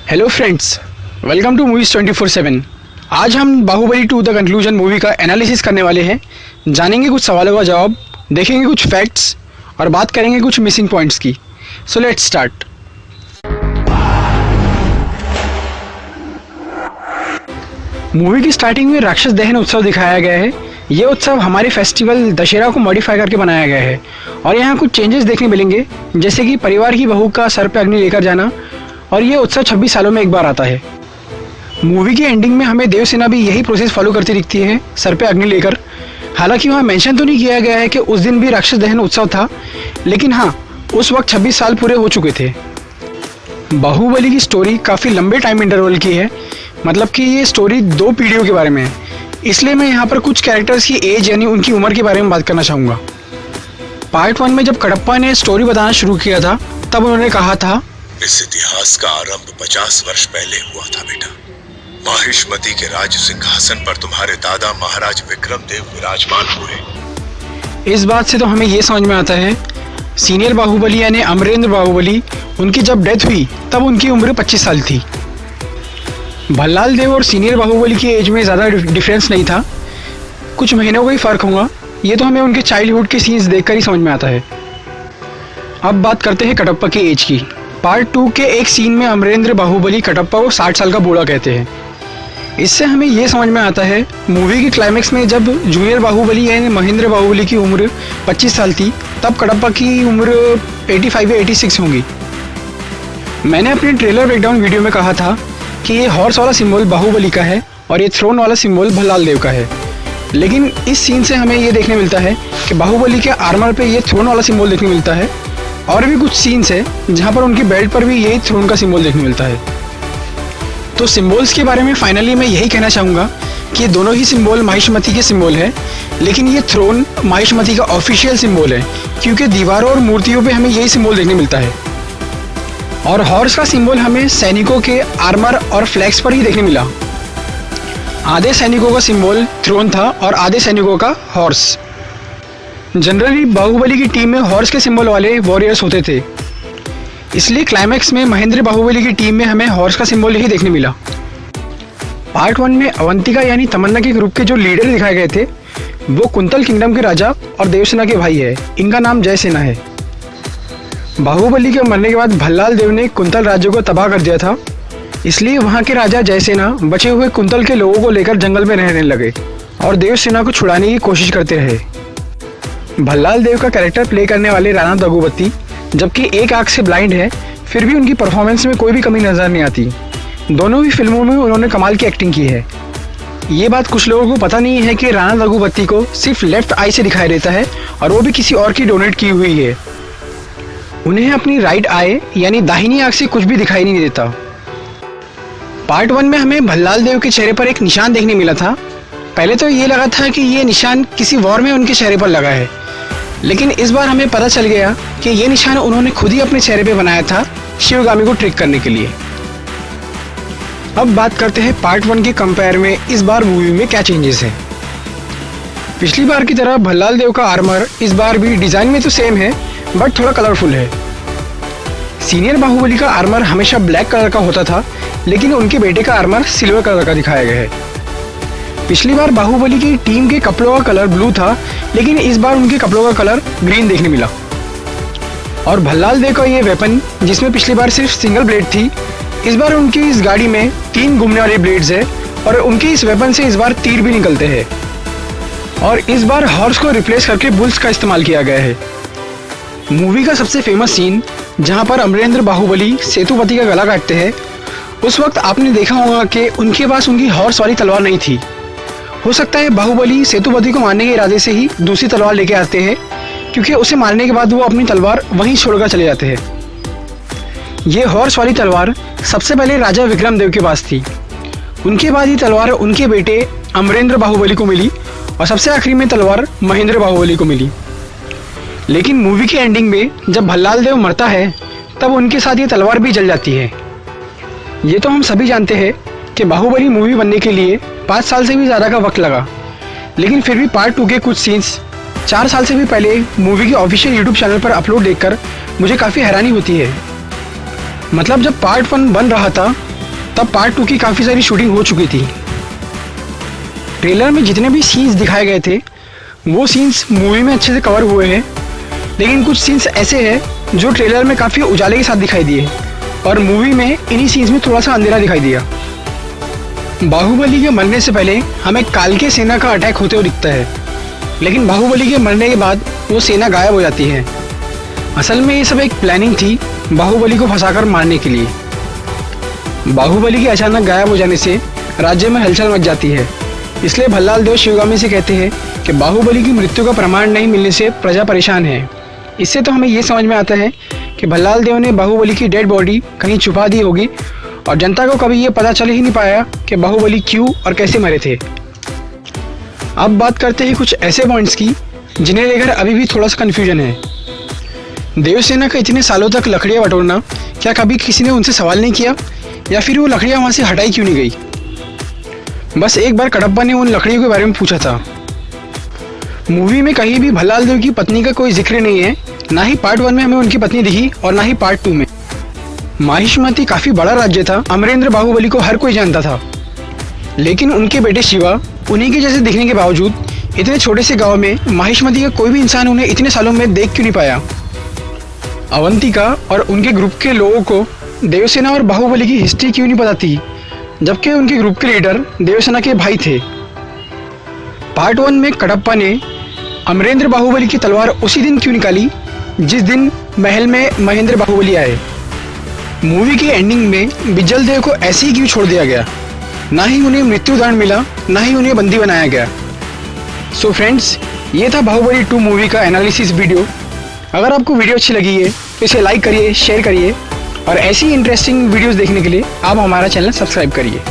Hello friends, welcome to movies 24/7। आज हम Baahubali 2 the conclusion movie का एनालिसिस करने वाले हैं। जानेंगे कुछ सवालों का जवाब, देखेंगे कुछ फैक्ट्स और बात करेंगे कुछ मिसिंग पॉइंट्स की। So let's start. मूवी की स्टार्टिंग में राक्षस दहन उत्सव दिखाया गया है। ये उत्सव हमारे फेस्टिवल दशहरा को मॉडिफाई करके बनाया गया है और यहाँ कुछ चेंजेस देखने मिलेंगे, जैसे कि परिवार की बहू का सर पे अग्नि लेकर जाना, और ये उत्सव 26 सालों में एक बार आता है। मूवी की एंडिंग में हमें देवसेना भी यही प्रोसेस फॉलो करती दिखती है, सर पे अग्नि लेकर। हालांकि वहाँ मेंशन तो नहीं किया गया है कि उस दिन भी राक्षस दहन उत्सव था, लेकिन हाँ, उस वक्त 26 साल पूरे हो चुके थे। बाहुबली की स्टोरी काफ़ी लंबे टाइम इंटरवल की है, मतलब कि ये स्टोरी 2 पीढ़ियों के बारे में है। इसलिए मैं यहाँ पर कुछ कैरेक्टर्स की एज यानी उनकी उम्र के बारे में बात करना चाहूँगा। पार्ट 1 में जब कडप्पा ने स्टोरी बताना शुरू किया था, तब उन्होंने कहा था, इस इतिहास का आरंभ 50 वर्ष पहले हुआ था बेटा। माहिष्मती के राज सिंहासन पर तुम्हारे दादा महाराज विक्रमदेव विराजमान हुए। इस बात से तो हमें ये समझ में आता है, सीनियर बाहुबली यानी अमरेंद्र बाहुबली, उनकी जब डेथ हुई तब उनकी उम्र 25 साल थी। भल्लाल देव और सीनियर बाहुबली की एज में ज़्यादा डिफरेंस नहीं था, कुछ महीनों का ही फ़र्क होगा। ये तो हमें उनके चाइल्डहुड के सीन्स देखकर ही समझ में आता है। अब बात करते हैं कटप्पा की एज की। पार्ट 2 के एक सीन में अमरेंद्र बाहुबली कटप्पा को 60 साल का बूढ़ा कहते हैं। इससे हमें ये समझ में आता है, मूवी के क्लाइमैक्स में जब जूनियर बाहुबली यानी महेंद्र बाहुबली की उम्र 25 साल थी, तब कटप्पा की उम्र 85 या 86 होंगी। मैंने अपने ट्रेलर ब्रेकडाउन वीडियो में कहा था कि ये हॉर्स वाला सिंबल बाहुबली का है और ये थ्रोन वाला सिंबल भल्लाल देव का है। लेकिन इस सीन से हमें ये देखने मिलता है कि बाहुबली के आर्मर पे ये थ्रोन वाला सिंबल देखने मिलता है, और भी कुछ सीन्स है जहाँ पर उनकी बेल्ट पर भी यही थ्रोन का सिंबल देखने मिलता है। तो सिंबल्स के बारे में फाइनली मैं यही कहना चाहूँगा कि दोनों ही सिंबल माहिष्मती के सिंबल है, लेकिन ये थ्रोन माहिष्मती का ऑफिशियल सिंबल है, क्योंकि दीवारों और मूर्तियों पे हमें यही सिंबल देखने मिलता है। और हॉर्स का सिंबल हमें सैनिकों के आर्मर और फ्लैग्स पर ही देखने मिला। आधे सैनिकों का सिंबल थ्रोन था और आधे सैनिकों का हॉर्स। जनरली बाहुबली की टीम में हॉर्स के सिंबल वाले वॉरियर्स होते थे, इसलिए क्लाइमैक्स में महेंद्र बाहुबली की टीम में हमें हॉर्स का सिंबल ही देखने मिला। पार्ट 1 में अवंतिका यानी तमन्ना के ग्रुप के जो लीडर दिखाए गए थे, वो कुंतल किंगडम के राजा और देवसेना के भाई है। इनका नाम जयसेना है। बाहुबली के मरने के बाद भल्लाल देव ने कुंतल राज्य को तबाह कर दिया था, इसलिए वहाँ के राजा जयसेना बचे हुए कुंतल के लोगों को लेकर जंगल में रहने लगे और देवसेना को छुड़ाने की कोशिश करते रहे। भल्लाल देव का कैरेक्टर प्ले करने वाले राणा दगुबत्ती, जबकि एक आंख से ब्लाइंड है, फिर भी उनकी परफॉर्मेंस में कोई भी कमी नजर नहीं आती। दोनों ही फिल्मों में उन्होंने कमाल की एक्टिंग की है। ये बात कुछ लोगों को पता नहीं है कि राणा दगुबत्ती को सिर्फ लेफ्ट आई से दिखाई देता है, और वो भी किसी और की डोनेट की हुई है। उन्हें अपनी राइट आई यानी दाहिनी आंख से कुछ भी दिखाई नहीं देता। पार्ट 1 में हमें भल्लाल देव के चेहरे पर एक निशान देखने मिला था। पहले तो ये लगा था कि ये निशान किसी वॉर में उनके चेहरे पर लगा है, लेकिन इस बार हमें पता चल गया कि ये निशान उन्होंने खुद ही अपने चेहरे पे बनाया था, शिवगामी को ट्रिक करने के लिए। अब बात करते हैं पार्ट 1 के कंपेयर में इस बार मूवी में क्या चेंजेस हैं। पिछली बार की तरह भल्लाल देव का आर्मर इस बार भी डिजाइन में तो सेम है, बट थोड़ा कलरफुल है। सीनियर बाहुबली का आर्मर हमेशा ब्लैक कलर का होता था, लेकिन उनके बेटे का आर्मर सिल्वर कलर का दिखाया गया है। पिछली बार बाहुबली की टीम के कपड़ों का कलर ब्लू था, लेकिन इस बार उनके कपड़ों का कलर ग्रीन देखने मिला। और भल्लाल देव का ये वेपन, जिसमें पिछली बार सिर्फ सिंगल ब्लेड थी, इस बार उनकी इस गाड़ी में 3 घूमने वाले ब्लेड्स है, और उनके इस वेपन से इस बार तीर भी निकलते हैं। और इस बार हॉर्स को रिप्लेस करके बुल्स का इस्तेमाल किया गया है। मूवी का सबसे फेमस सीन, जहाँ पर अमरेंद्र बाहुबली सेतुपति का गला काटते हैं, उस वक्त आपने देखा होगा कि उनके पास उनकी हॉर्स वाली तलवार नहीं थी। हो सकता है बाहुबली सेतुपति को मारने के इरादे से ही दूसरी तलवार लेके आते हैं, क्योंकि उसे मारने के बाद वो अपनी तलवार वहीं छोड़कर चले जाते हैं। ये हॉर्स वाली तलवार सबसे पहले राजा विक्रमदेव के पास थी, उनके बाद ये तलवार उनके बेटे अमरेंद्र बाहुबली को मिली, और सबसे आखिरी में तलवार महेंद्र बाहुबली को मिली। लेकिन मूवी की एंडिंग में जब भल्लाल देव मरता है, तब उनके साथ ये तलवार भी जल जाती है। ये तो हम सभी जानते हैं कि बाहुबली मूवी बनने के लिए 5 साल से भी ज़्यादा का वक्त लगा, लेकिन फिर भी पार्ट 2 के कुछ सीन्स 4 साल से भी पहले मूवी के ऑफिशियल यूट्यूब चैनल पर अपलोड देखकर मुझे काफ़ी हैरानी होती है। मतलब जब पार्ट 1 बन रहा था तब पार्ट 2 की काफ़ी सारी शूटिंग हो चुकी थी। ट्रेलर में जितने भी सीन्स दिखाए गए थे वो सीन्स मूवी में अच्छे से कवर हुए हैं, लेकिन कुछ सीन्स ऐसे हैं जो ट्रेलर में काफ़ी उजाले के साथ दिखाई दिए और मूवी में इन्हीं सीन्स में थोड़ा सा अंधेरा दिखाई दिया। बाहुबली के मरने से पहले हमें कालके सेना का अटैक होते हुए दिखता है, लेकिन बाहुबली के मरने के बाद वो सेना गायब हो जाती है। असल में ये सब एक प्लानिंग थी बाहुबली को फंसाकर मारने के लिए। बाहुबली के अचानक गायब हो जाने से राज्य में हलचल मच जाती है, इसलिए भल्लाल देव शिवगामी से कहते हैं कि बाहुबली की मृत्यु का प्रमाण नहीं मिलने से प्रजा परेशान है। इससे तो हमें ये समझ में आता है कि भल्लाल देव ने बाहुबली की डेड बॉडी कहीं छुपा दी होगी और जनता को कभी ये पता चल ही नहीं पाया कि बाहुबली क्यों और कैसे मरे थे। अब बात करते हैं कुछ ऐसे पॉइंट्स की जिन्हें लेकर अभी भी थोड़ा सा कन्फ्यूजन है। देवसेना का इतने सालों तक लकड़ियाँ बटोरना, क्या कभी किसी ने उनसे सवाल नहीं किया या फिर वो लकड़ियाँ वहाँ से हटाई क्यों नहीं गई? बस एक बार कडप्पा ने उन लकड़ियों के बारे में पूछा था। मूवी में कहीं भी भल्लाल देव की पत्नी का कोई जिक्र नहीं है, ना ही पार्ट 1 में हमें उनकी पत्नी दिखी और ना ही पार्ट 2 में। माहिष्मती काफ़ी बड़ा राज्य था, अमरेंद्र बाहुबली को हर कोई जानता था, लेकिन उनके बेटे शिवा उन्हीं के जैसे दिखने के बावजूद इतने छोटे से गांव में माहिष्मती का कोई भी इंसान उन्हें इतने सालों में देख क्यों नहीं पाया? अवंतिका और उनके ग्रुप के लोगों को देवसेना और बाहुबली की हिस्ट्री क्यों नहीं पता थी, जबकि उनके ग्रुप के लीडर देवसेना के भाई थे? पार्ट 1 में कडप्पा ने अमरेंद्र बाहुबली की तलवार उसी दिन क्यों निकाली जिस दिन महल में महेंद्र बाहुबली आए? मूवी की एंडिंग में बिजल देव को ऐसे ही क्यों छोड़ दिया गया? ना ही उन्हें मृत्युदंड मिला, ना ही उन्हें बंदी बनाया गया। सो फ्रेंड्स, ये था बाहुबली 2 मूवी का एनालिसिस वीडियो। अगर आपको वीडियो अच्छी लगी है तो इसे लाइक करिए, शेयर करिए और ऐसी इंटरेस्टिंग वीडियोस देखने के लिए आप हमारा चैनल सब्सक्राइब करिए।